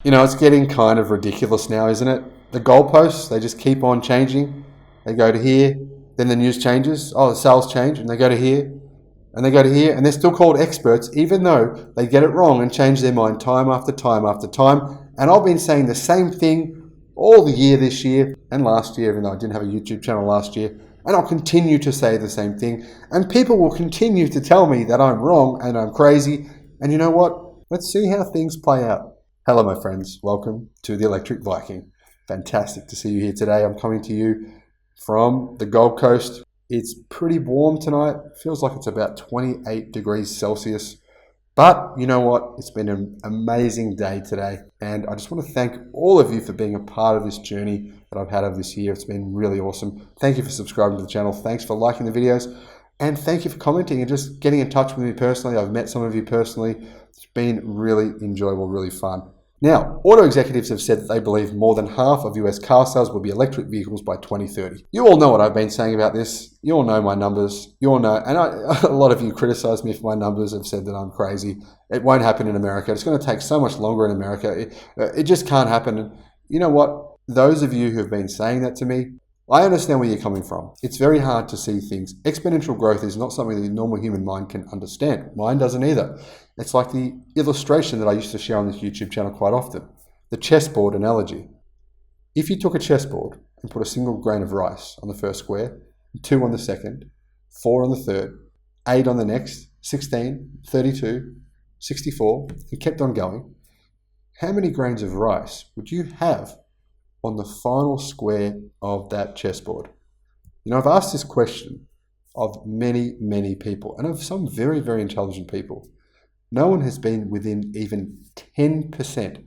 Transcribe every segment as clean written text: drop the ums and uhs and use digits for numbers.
You know, it's getting kind of ridiculous now, isn't it? The goalposts, they just keep on changing. They go to here, then the news changes. Oh, the sales change, and they go to here, and they go to here, and they're still called experts, even though they get it wrong and change their mind time after time after time. And I've been saying the same thing all the year this year and last year, even though I didn't have a YouTube channel last year. And I'll continue to say the same thing. And people will continue to tell me that I'm wrong and I'm crazy. And you know what? Let's see how things play out. Hello, my friends. Welcome to the Electric Viking. Fantastic to see you here today. I'm coming to you from the Gold Coast. It's pretty warm tonight. Feels like it's about 28 degrees Celsius. But you know what? It's been an amazing day today. And I just want to thank all of you for being a part of this journey that I've had of this year. It's been really awesome. Thank you for subscribing to the channel. Thanks for liking the videos. And thank you for commenting and just getting in touch with me personally. I've met some of you personally. It's been really enjoyable, really fun. Now, auto executives have said that they believe more than half of US car sales will be electric vehicles by 2030. You all know what I've been saying about this. You all know my numbers. You all know, and a lot of you criticize me for my numbers, have said that I'm crazy. It won't happen in America. It's going to take so much longer in America. It just can't happen. And you know what? Those of you who have been saying that to me, I understand where you're coming from. It's very hard to see things. Exponential growth is not something the normal human mind can understand. Mine doesn't either. It's like the illustration that I used to share on this YouTube channel quite often. The chessboard analogy. If you took a chessboard and put a single grain of rice on the first square, 2 on the second, 4 on the third, 8 on the next, 16, 32, 64, and kept on going, how many grains of rice would you have on the final square of that chessboard? You know, I've asked this question of many, many people, and of some very, very intelligent people. No one has been within even 10%.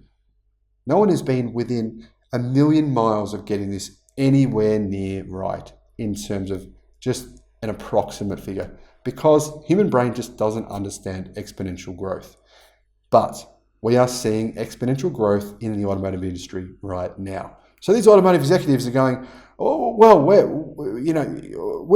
No one has been within a million miles of getting this anywhere near right in terms of just an approximate figure, because human brain just doesn't understand exponential growth. But we are seeing exponential growth in the automotive industry right now. So these automotive executives are going, oh, well, we're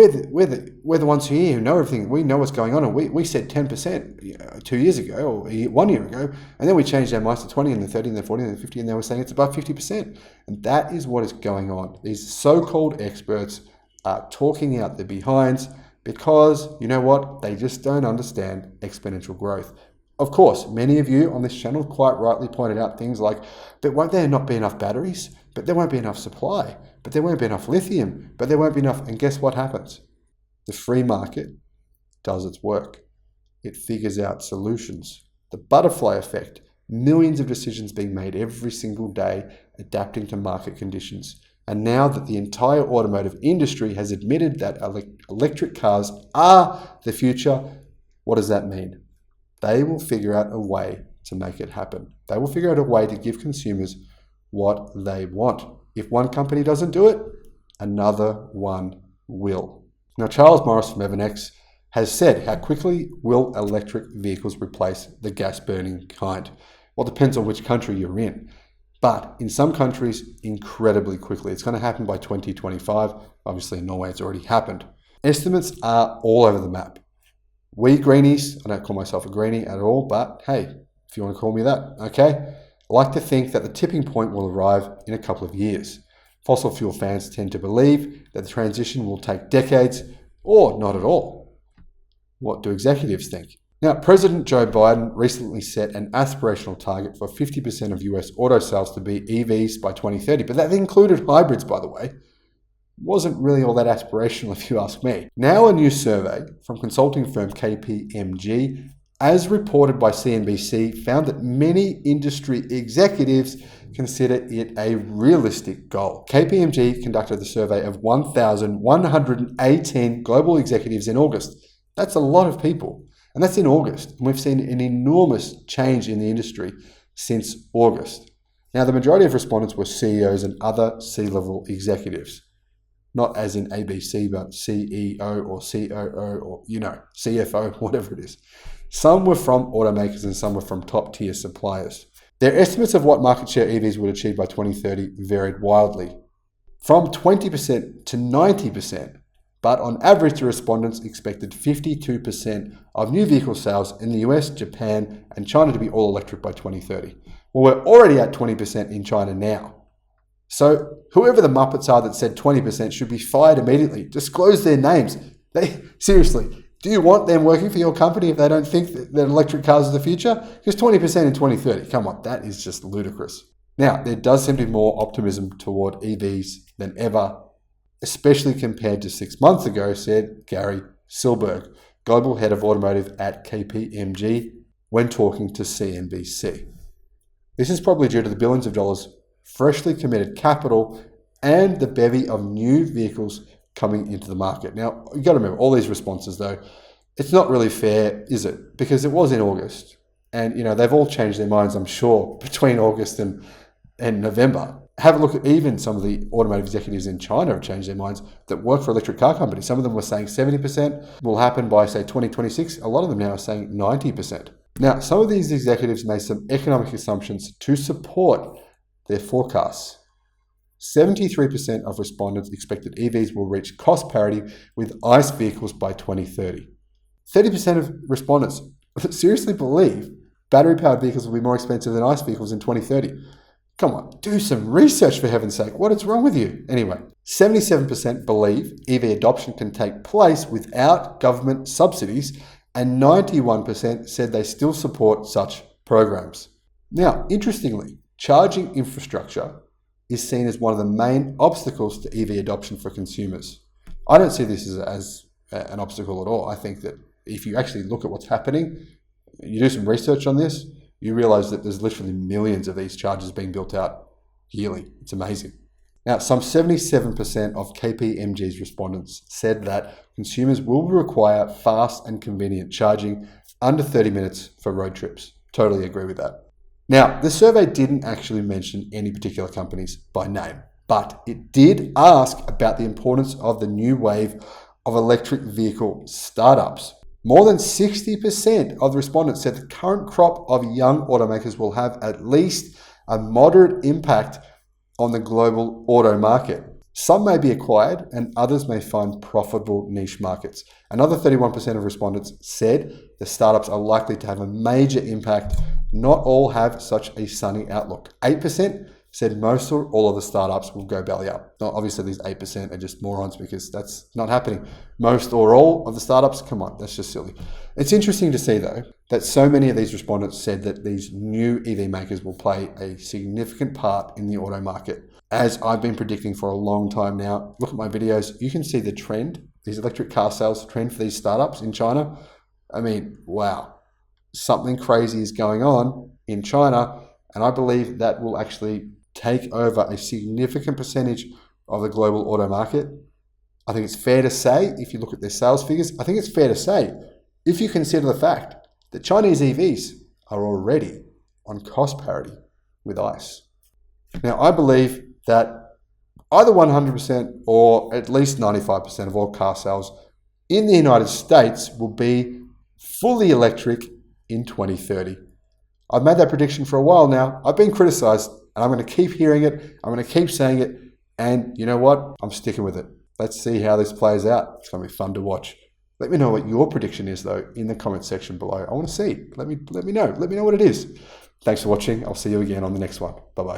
the ones here who know everything. We know what's going on. And we said 10% 2 years ago or 1 year ago. And then we changed our minds to 20 and then 30 and then 40 and then 50. And now we're saying it's above 50%. And that is what is going on. These so-called experts are talking out their behinds because, you know what? They just don't understand exponential growth. Of course, many of you on this channel quite rightly pointed out things like, but won't there not be enough batteries? But there won't be enough supply. But there won't be enough lithium. But there won't be enough. And guess what happens? The free market does its work. It figures out solutions. The butterfly effect. Millions of decisions being made every single day, adapting to market conditions. And now that the entire automotive industry has admitted that electric cars are the future, what does that mean? They will figure out a way to make it happen. They will figure out a way to give consumers what they want. If one company doesn't do it, another one will. Now, Charles Morris from Evernex has said, how quickly will electric vehicles replace the gas-burning kind? Well, it depends on which country you're in. But in some countries, incredibly quickly. It's going to happen by 2025. Obviously, in Norway, it's already happened. Estimates are all over the map. We greenies, I don't call myself a greenie at all, but hey, if you want to call me that, okay? I like to think that the tipping point will arrive in a couple of years. Fossil fuel fans tend to believe that the transition will take decades or not at all. What do executives think? Now, President Joe Biden recently set an aspirational target for 50% of US auto sales to be EVs by 2030, but that included hybrids, by the way. Wasn't really all that aspirational if you ask me. Now a new survey from consulting firm KPMG, as reported by CNBC, found that many industry executives consider it a realistic goal. KPMG conducted the survey of 1,118 global executives in August. That's a lot of people, and that's in August. And we've seen an enormous change in the industry since August. Now, the majority of respondents were CEOs and other C-level executives. Not as in ABC, but CEO or COO or, CFO, whatever it is. Some were from automakers and some were from top-tier suppliers. Their estimates of what market share EVs would achieve by 2030 varied wildly, from 20% to 90%, but on average the respondents expected 52% of new vehicle sales in the US, Japan, and China to be all electric by 2030. Well, we're already at 20% in China now. So whoever the Muppets are that said 20% should be fired immediately. Disclose their names. Seriously, do you want them working for your company if they don't think that electric cars are the future? Because 20% in 2030, come on, that is just ludicrous. Now, there does seem to be more optimism toward EVs than ever, especially compared to 6 months ago, said Gary Silberg, global head of automotive at KPMG, when talking to CNBC. This is probably due to the billions of dollars freshly committed capital and the bevy of new vehicles coming into the market. Now, you've got to remember, all these responses, though, it's not really fair, is it? Because it was in August. And, they've all changed their minds, I'm sure, between August and November. Have a look at even some of the automotive executives in China have changed their minds that work for electric car companies. Some of them were saying 70% will happen by, say, 2026. A lot of them now are saying 90%. Now, some of these executives made some economic assumptions to support their forecasts. 73% of respondents expected EVs will reach cost parity with ICE vehicles by 2030. 30% of respondents seriously believe battery-powered vehicles will be more expensive than ICE vehicles in 2030. Come on, do some research for heaven's sake. What is wrong with you? Anyway, 77% believe EV adoption can take place without government subsidies, and 91% said they still support such programs. Now, interestingly, charging infrastructure is seen as one of the main obstacles to EV adoption for consumers. I don't see this as an obstacle at all. I think that if you actually look at what's happening, you do some research on this, you realize that there's literally millions of these chargers being built out yearly. It's amazing. Now, some 77% of KPMG's respondents said that consumers will require fast and convenient charging under 30 minutes for road trips. Totally agree with that. Now, the survey didn't actually mention any particular companies by name, but it did ask about the importance of the new wave of electric vehicle startups. More than 60% of the respondents said the current crop of young automakers will have at least a moderate impact on the global auto market. Some may be acquired and others may find profitable niche markets. Another 31% of respondents said the startups are likely to have a major impact. Not all have such a sunny outlook. 8% said most or all of the startups will go belly up. Now, obviously, these 8% are just morons because that's not happening. Most or all of the startups, come on, that's just silly. It's interesting to see, though, that so many of these respondents said that these new EV makers will play a significant part in the auto market. As I've been predicting for a long time now, look at my videos, you can see the trend, these electric car sales trend for these startups in China. I mean, wow, something crazy is going on in China, and I believe that will actually take over a significant percentage of the global auto market. I think it's fair to say, if you look at their sales figures, I think it's fair to say, if you consider the fact that Chinese EVs are already on cost parity with ICE. Now, I believe that either 100% or at least 95% of all car sales in the United States will be fully electric in 2030. I've made that prediction for a while now. I've been criticized, and I'm going to keep hearing it. I'm going to keep saying it. And you know what? I'm sticking with it. Let's see how this plays out. It's going to be fun to watch. Let me know what your prediction is, though, in the comment section below. I want to see. Let me know. Let me know what it is. Thanks for watching. I'll see you again on the next one. Bye-bye.